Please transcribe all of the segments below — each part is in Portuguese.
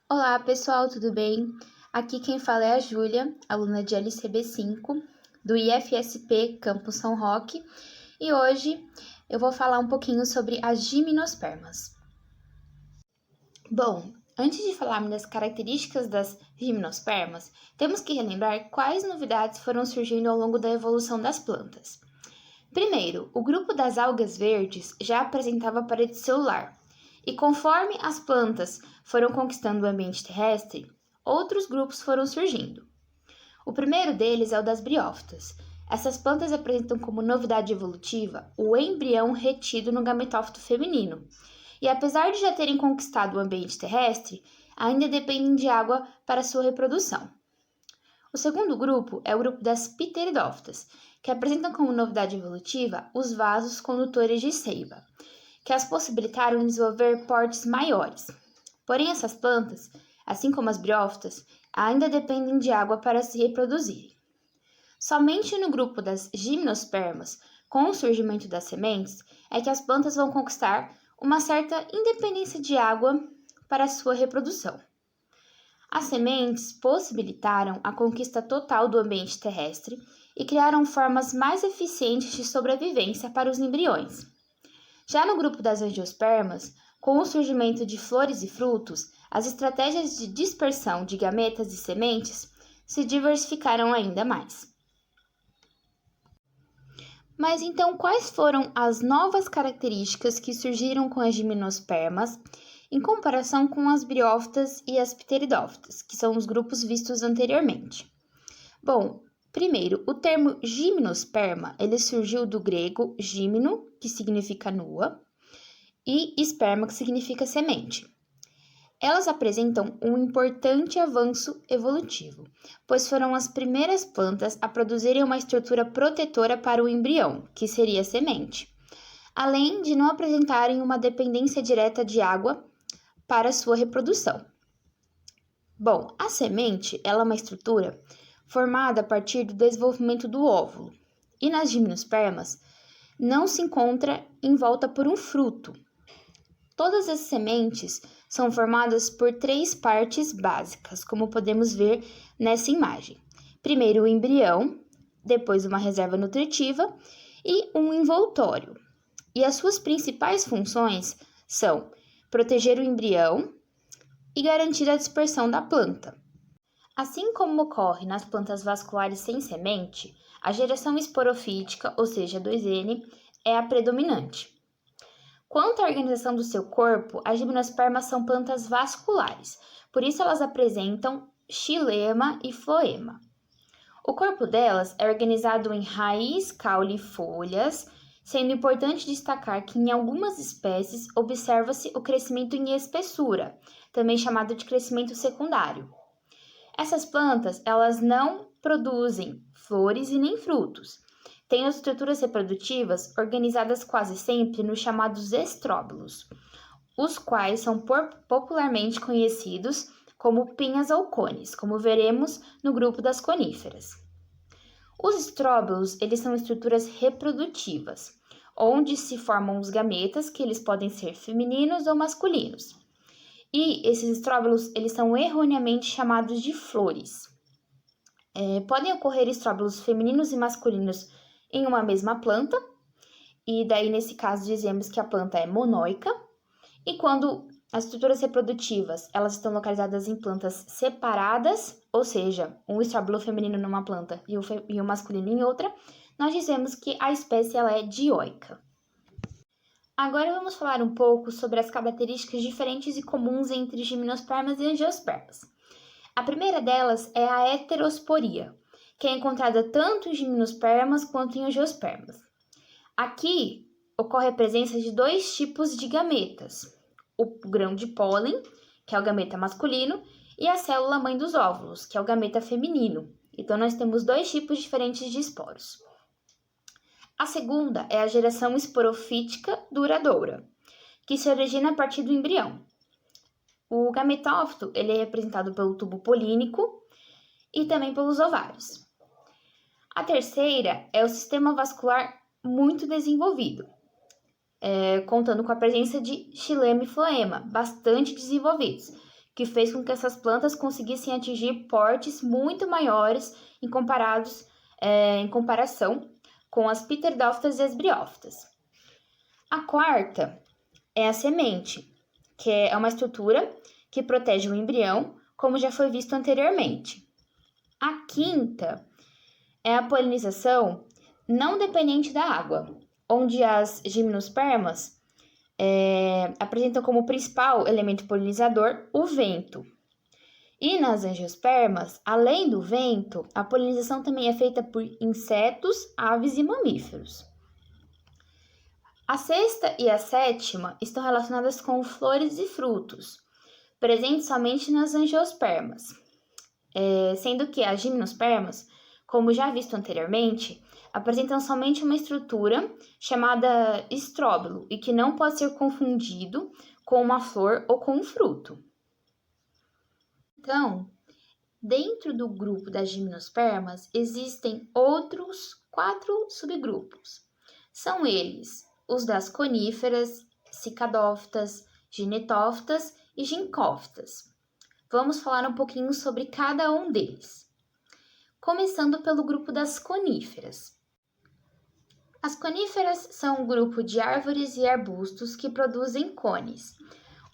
Olá, pessoal, tudo bem? Aqui quem fala é a Júlia, aluna de LCB5 do IFSP Campus São Roque, e hoje eu vou falar um pouquinho sobre as gimnospermas. Bom, antes de falarmos das características das gimnospermas, temos que relembrar quais novidades foram surgindo ao longo da evolução das plantas. Primeiro, o grupo das algas verdes já apresentava parede celular, e conforme as plantas foram conquistando o ambiente terrestre, outros grupos foram surgindo. O primeiro deles é o das briófitas. Essas plantas apresentam como novidade evolutiva o embrião retido no gametófito feminino, e apesar de já terem conquistado o ambiente terrestre, ainda dependem de água para sua reprodução. O segundo grupo é o grupo das pteridófitas, que apresentam como novidade evolutiva os vasos condutores de seiva, que as possibilitaram desenvolver portes maiores. Porém, essas plantas, assim como as briófitas, ainda dependem de água para se reproduzirem. Somente no grupo das gimnospermas, com o surgimento das sementes, é que as plantas vão conquistar uma certa independência de água para sua reprodução. As sementes possibilitaram a conquista total do ambiente terrestre e criaram formas mais eficientes de sobrevivência para os embriões. Já no grupo das angiospermas, com o surgimento de flores e frutos, as estratégias de dispersão de gametas e sementes se diversificaram ainda mais. Mas então, quais foram as novas características que surgiram com as gimnospermas em comparação com as briófitas e as pteridófitas, que são os grupos vistos anteriormente? Bom, primeiro, o termo gimnosperma, ele surgiu do grego gimno, que significa nua, e esperma, que significa semente. Elas apresentam um importante avanço evolutivo, pois foram as primeiras plantas a produzirem uma estrutura protetora para o embrião, que seria a semente, além de não apresentarem uma dependência direta de água para sua reprodução. Bom, a semente ela é uma estrutura formada a partir do desenvolvimento do óvulo, e nas gimnospermas não se encontra envolta por um fruto. Todas as sementes são formadas por três partes básicas, como podemos ver nessa imagem. Primeiro o embrião, depois uma reserva nutritiva e um envoltório. E as suas principais funções são proteger o embrião e garantir a dispersão da planta. Assim como ocorre nas plantas vasculares sem semente, a geração esporofítica, ou seja, 2N, é a predominante. Quanto à organização do seu corpo, as gimnospermas são plantas vasculares, por isso elas apresentam xilema e floema. O corpo delas é organizado em raiz, caule e folhas, sendo importante destacar que em algumas espécies observa-se o crescimento em espessura, também chamado de crescimento secundário. Essas plantas, elas não produzem flores e nem frutos. Têm as estruturas reprodutivas organizadas quase sempre nos chamados estróbilos, os quais são popularmente conhecidos como pinhas ou cones, como veremos no grupo das coníferas. Os estróbilos, eles são estruturas reprodutivas, onde se formam os gametas, que eles podem ser femininos ou masculinos. E esses estróbilos, eles são erroneamente chamados de flores. Podem ocorrer estróbilos femininos e masculinos em uma mesma planta, e daí nesse caso dizemos que a planta é monóica, e quando as estruturas reprodutivas elas estão localizadas em plantas separadas, ou seja, um estróbilo feminino numa planta e o masculino em outra, nós dizemos que a espécie ela é dioica. Agora vamos falar um pouco sobre as características diferentes e comuns entre gimnospermas e angiospermas. A primeira delas é a heterosporia, que é encontrada tanto em gimnospermas quanto em angiospermas. Aqui ocorre a presença de dois tipos de gametas, o grão de pólen, que é o gameta masculino, e a célula mãe dos óvulos, que é o gameta feminino. Então, nós temos dois tipos diferentes de esporos. A segunda é a geração esporofítica duradoura, que se origina a partir do embrião. O gametófito ele é representado pelo tubo polínico e também pelos ovários. A terceira é o sistema vascular muito desenvolvido, contando com a presença de xilema e floema, bastante desenvolvidos, que fez com que essas plantas conseguissem atingir portes muito maiores em comparação com as pteridófitas e as briófitas. A quarta é a semente, que é uma estrutura que protege o embrião, como já foi visto anteriormente. A quinta é a polinização não dependente da água, onde as gimnospermas apresentam como principal elemento polinizador o vento. E nas angiospermas, além do vento, a polinização também é feita por insetos, aves e mamíferos. A sexta e a sétima estão relacionadas com flores e frutos, presentes somente nas angiospermas, sendo que as gimnospermas, como já visto anteriormente, apresentam somente uma estrutura chamada estróbilo e que não pode ser confundido com uma flor ou com um fruto. Então, dentro do grupo das gimnospermas, existem outros 4 subgrupos. São eles os das coníferas, cicadófitas, ginetófitas e gincófitas. Vamos falar um pouquinho sobre cada um deles. Começando pelo grupo das coníferas. As coníferas são um grupo de árvores e arbustos que produzem cones,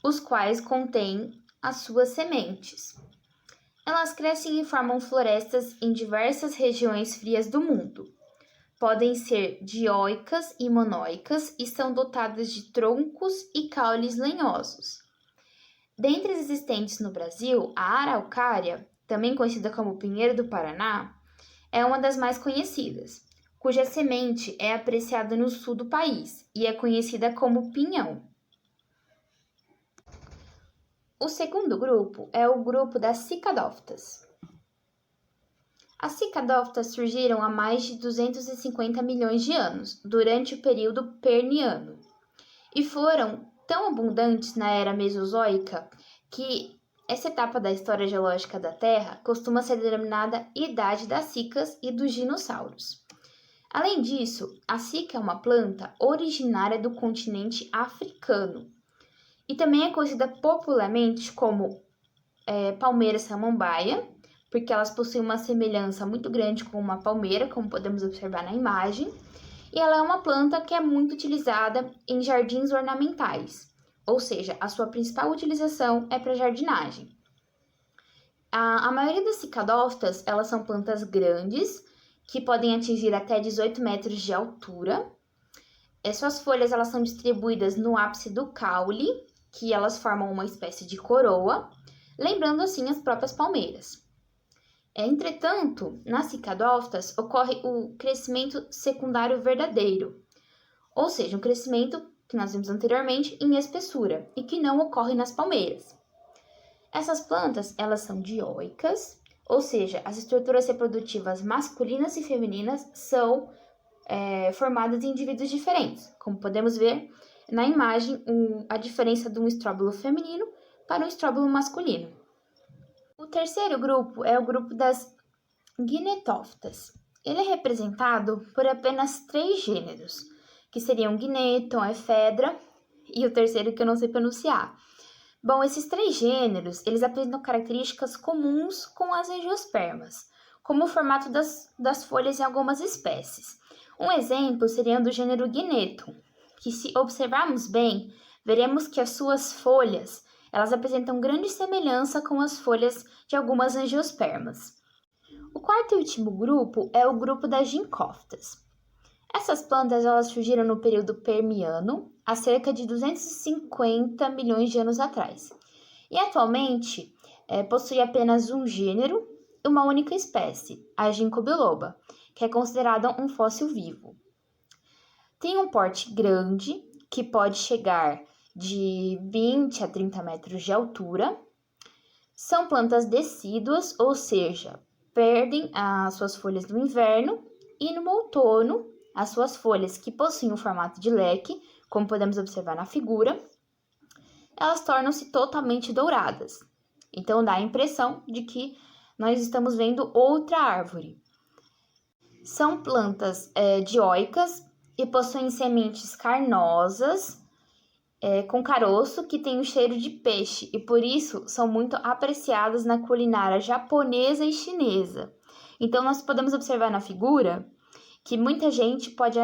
os quais contêm as suas sementes. Elas crescem e formam florestas em diversas regiões frias do mundo. Podem ser dioicas e monóicas e são dotadas de troncos e caules lenhosos. Dentre as existentes no Brasil, a araucária, também conhecida como pinheiro do Paraná, é uma das mais conhecidas, cuja semente é apreciada no sul do país e é conhecida como pinhão. O segundo grupo é o grupo das cicadófitas. As cicadófitas surgiram há mais de 250 milhões de anos, durante o período Permiano, e foram tão abundantes na era Mesozoica que essa etapa da história geológica da Terra costuma ser denominada Idade das Cicas e dos Dinossauros. Além disso, a cica é uma planta originária do continente africano e também é conhecida popularmente como palmeira samambaia, porque elas possuem uma semelhança muito grande com uma palmeira, como podemos observar na imagem, e ela é uma planta que é muito utilizada em jardins ornamentais, ou seja, a sua principal utilização é para jardinagem. A maioria das cicadófitas, elas são plantas grandes, que podem atingir até 18 metros de altura. Suas folhas elas são distribuídas no ápice do caule, que elas formam uma espécie de coroa, lembrando assim as próprias palmeiras. Entretanto, nas cicadófitas ocorre o crescimento secundário verdadeiro, ou seja, um crescimento que nós vimos anteriormente em espessura e que não ocorre nas palmeiras. Essas plantas elas são dioicas, ou seja, as estruturas reprodutivas masculinas e femininas são formadas em indivíduos diferentes, como podemos ver na imagem a diferença de um estróbilo feminino para um estróbilo masculino. O terceiro grupo é o grupo das ginetófitas. Ele é representado por apenas 3 gêneros, que seriam Guineton, Ephedra e o terceiro que eu não sei pronunciar. Bom, esses 3 gêneros, eles apresentam características comuns com as angiospermas, como o formato das folhas em algumas espécies. Um exemplo seria do gênero Guineton, que se observarmos bem, veremos que as suas folhas elas apresentam grande semelhança com as folhas de algumas angiospermas. O quarto e último grupo é o grupo das gincófitas. Essas plantas elas surgiram no período Permiano, há cerca de 250 milhões de anos atrás. E atualmente possui apenas um gênero e uma única espécie, a ginkgo biloba, que é considerada um fóssil vivo. Tem um porte grande, que pode chegar de 20 a 30 metros de altura. São plantas decíduas, ou seja, perdem as suas folhas no inverno e no outono, as suas folhas que possuem o formato de leque, como podemos observar na figura, elas tornam-se totalmente douradas. Então dá a impressão de que nós estamos vendo outra árvore. São plantas dioicas e possuem sementes carnosas com caroço que tem o cheiro de peixe e por isso são muito apreciadas na culinária japonesa e chinesa. Então, nós podemos observar na figura que muita gente pode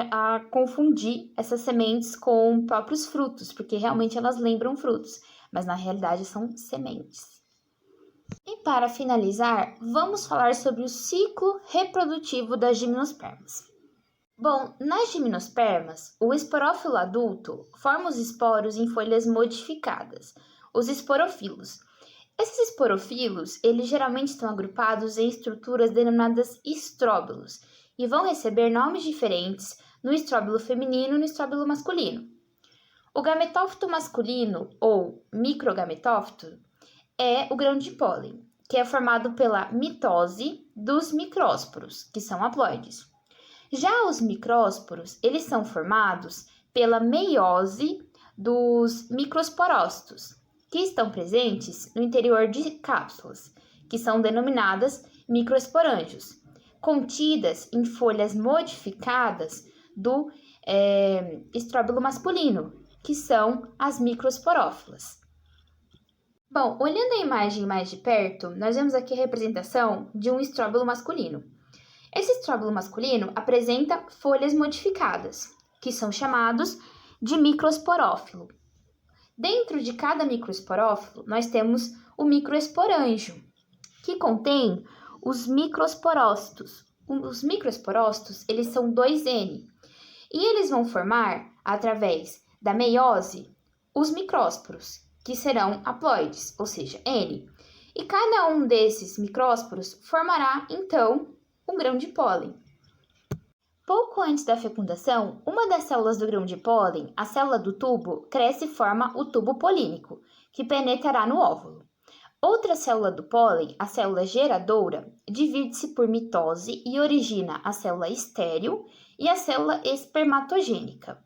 confundir essas sementes com próprios frutos, porque realmente elas lembram frutos, mas na realidade são sementes. E para finalizar, vamos falar sobre o ciclo reprodutivo das gimnospermas. Bom, nas gimnospermas, o esporófilo adulto forma os esporos em folhas modificadas, os esporofilos. Esses esporofilos, eles geralmente estão agrupados em estruturas denominadas estróbilos e vão receber nomes diferentes no estróbilo feminino e no estróbilo masculino. O gametófito masculino, ou microgametófito, é o grão de pólen, que é formado pela mitose dos micrósporos, que são haploides. Já os micrósporos, eles são formados pela meiose dos microsporócitos, que estão presentes no interior de cápsulas, que são denominadas microesporângios, contidas em folhas modificadas do estróbilo masculino, que são as microesporófilas. Bom, olhando a imagem mais de perto, nós vemos aqui a representação de um estróbilo masculino. Esse estróbilo masculino apresenta folhas modificadas, que são chamados de microesporófilo. Dentro de cada microesporófilo, nós temos o microesporângio, que contém os microsporócitos. Os microsporócitos, eles são 2N, e eles vão formar, através da meiose, os micrósporos, que serão haploides, ou seja, N. E cada um desses micrósporos formará, então, um grão de pólen. Pouco antes da fecundação, uma das células do grão de pólen, a célula do tubo, cresce e forma o tubo polínico, que penetrará no óvulo. Outra célula do pólen, a célula geradora, divide-se por mitose e origina a célula estéril e a célula espermatogênica.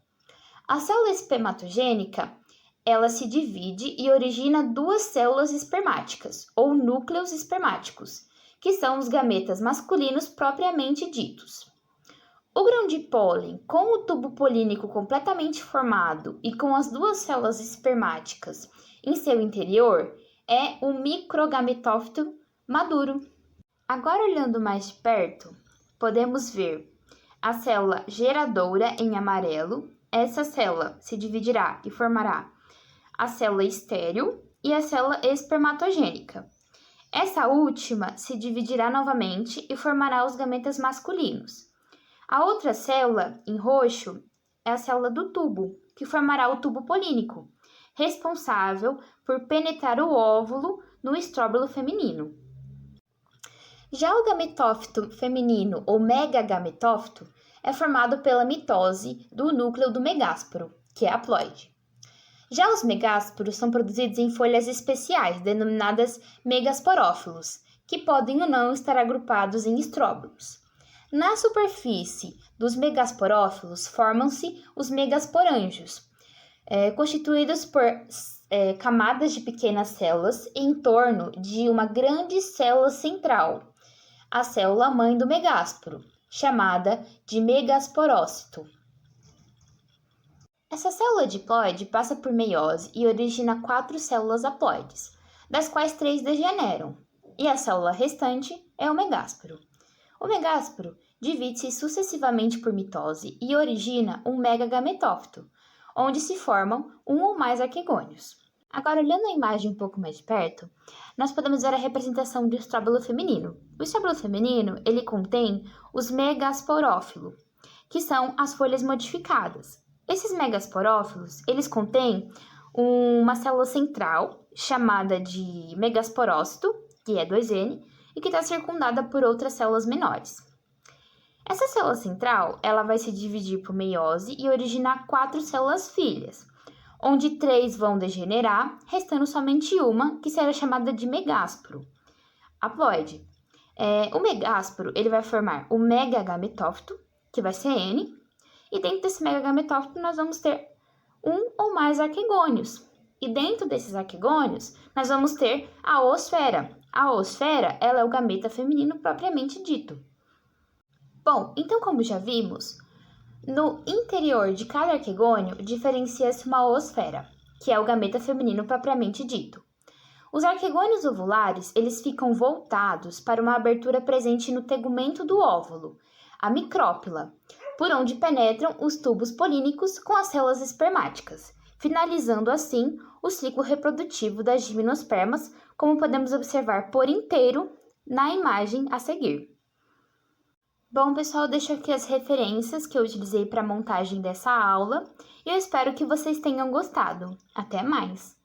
A célula espermatogênica, ela se divide e origina duas células espermáticas, ou núcleos espermáticos, que são os gametas masculinos propriamente ditos. O grão de pólen, com o tubo polínico completamente formado e com as duas células espermáticas em seu interior, é um microgametófito maduro. Agora, olhando mais de perto, podemos ver a célula geradora em amarelo. Essa célula se dividirá e formará a célula estéril e a célula espermatogênica. Essa última se dividirá novamente e formará os gametas masculinos. A outra célula, em roxo, é a célula do tubo, que formará o tubo polínico, responsável por penetrar o óvulo no estróbilo feminino. Já o gametófito feminino, ou megagametófito, é formado pela mitose do núcleo do megásporo, que é haploide. Já os megásporos são produzidos em folhas especiais, denominadas megasporófilos, que podem ou não estar agrupados em estróbilos. Na superfície dos megasporófilos formam-se os megasporângios, constituídos por camadas de pequenas células em torno de uma grande célula central, a célula-mãe do megásporo, chamada de megasporócito. Essa célula diploide passa por meiose e origina 4 células haploides, das quais 3 degeneram, e a célula restante é o megásporo. O megásporo divide-se sucessivamente por mitose e origina um megagametófito, onde se formam um ou mais arquegônios. Agora, olhando a imagem um pouco mais de perto, nós podemos ver a representação do estróbilo feminino. O estróbilo feminino, ele contém os megasporófilos, que são as folhas modificadas. Esses megasporófilos, eles contêm uma célula central, chamada de megasporócito, que é 2N, e que está circundada por outras células menores. Essa célula central, ela vai se dividir por meiose e originar 4 células filhas, onde 3 vão degenerar, restando somente uma, que será chamada de megásporo, haploide. O megásporo, ele vai formar o megagametófito, que vai ser N, e dentro desse megagametófito nós vamos ter um ou mais arquegônios. E dentro desses arquegônios, nós vamos ter a oosfera. A oosfera, ela é o gameta feminino propriamente dito. Bom, então como já vimos, no interior de cada arquegônio diferencia-se uma oosfera. que é o gameta feminino propriamente dito. Os arquegônios ovulares, eles ficam voltados para uma abertura presente no tegumento do óvulo, a micrópila, por onde penetram os tubos polínicos com as células espermáticas, finalizando assim o ciclo reprodutivo das gimnospermas, como podemos observar por inteiro na imagem a seguir. Bom, pessoal, deixo aqui as referências que eu utilizei para a montagem dessa aula e eu espero que vocês tenham gostado. Até mais!